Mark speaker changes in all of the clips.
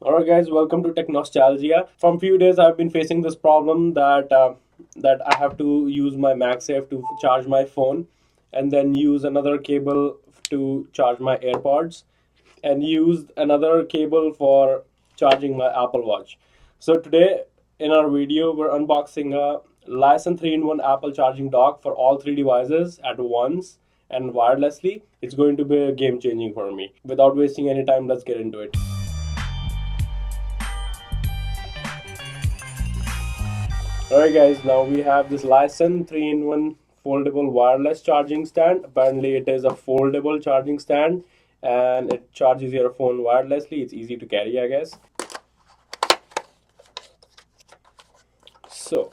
Speaker 1: Alright guys, welcome to Tech Nostalgia. From few days I've been facing this problem that I have to use my Magsafe to charge my phone and then use another cable to charge my AirPods and use another cable for charging my Apple Watch. So today in our video we're unboxing a LISEN 3-in-1 Apple charging dock for all three devices at once and wirelessly. It's going to be a game changing for me. Without wasting any time, let's get into it. Alright guys, now we have this LISEN 3-in-1 foldable wireless charging stand. Apparently it is a foldable charging stand and it charges your phone wirelessly. It's easy to carry, I guess. So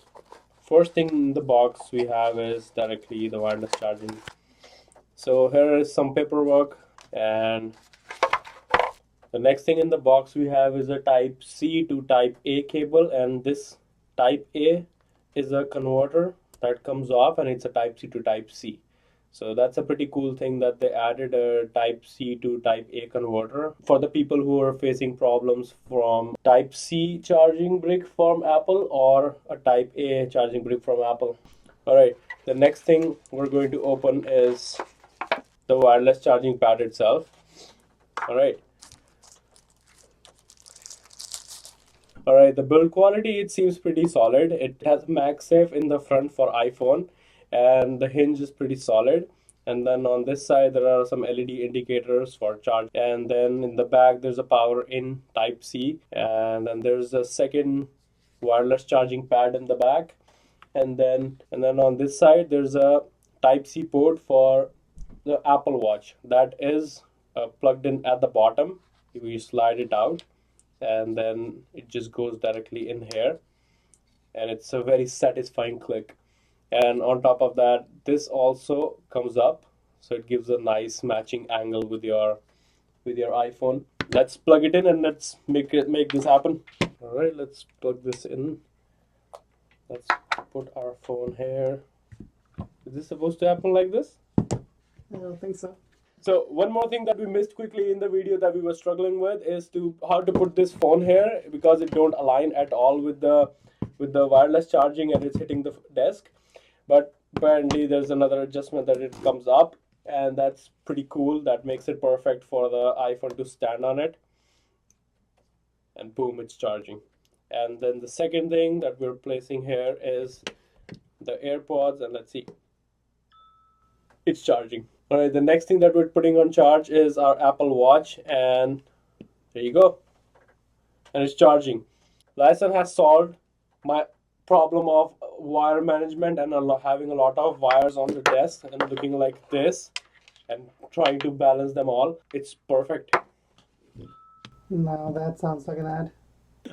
Speaker 1: first thing in the box we have is directly the wireless charging. So here is some paperwork, and the next thing in the box we have is a type C to type A cable, and this type A is a converter that comes off and it's a type C to type C. So that's a pretty cool thing that they added a type C to type A converter for the people who are facing problems from type C charging brick from Apple or a type A charging brick from Apple. Alright, the next thing we're going to open is the wireless charging pad itself. Alright. Alright, the build quality, it seems pretty solid. It has Magsafe in the front for iPhone and the hinge is pretty solid. And then on this side there are some LED indicators for charge, and then in the back there's a power in type C, and then there's a second wireless charging pad in the back, and then on this side there's a type C port for the Apple Watch that is plugged in at the bottom. We slide it out and then it just goes directly in here, and it's a very satisfying click. And on top of that, this also comes up, so it gives a nice matching angle with your iPhone. Let's plug it in and let's make this happen. All right, let's plug this in. Let's put our phone here. Is this supposed to happen like this?
Speaker 2: I don't think so.
Speaker 1: So one more thing that we missed quickly in the video that we were struggling with is how to put this phone here, because it don't align at all with the wireless charging and it's hitting the desk. But apparently there's another adjustment that it comes up, and that's pretty cool. That makes it perfect for the iPhone to stand on it, and boom, it's charging. And then the second thing that we're placing here is the AirPods, and let's see, it's charging. All right, the next thing that we're putting on charge is our Apple Watch, and there you go, and it's charging. LISEN has solved my problem of wire management and having a lot of wires on the desk and looking like this and trying to balance them all. It's perfect.
Speaker 2: No, that sounds like an ad.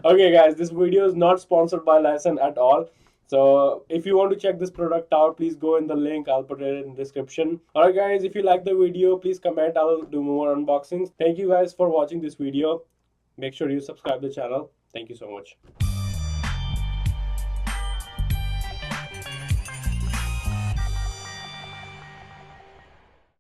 Speaker 1: Okay guys, this video is not sponsored by LISEN at all. So if you want to check this product out, please go in the link. I'll put it in the description. Alright guys, if you like the video, please comment. I'll do more unboxings. Thank you guys for watching this video. Make sure you subscribe the channel. Thank you so much.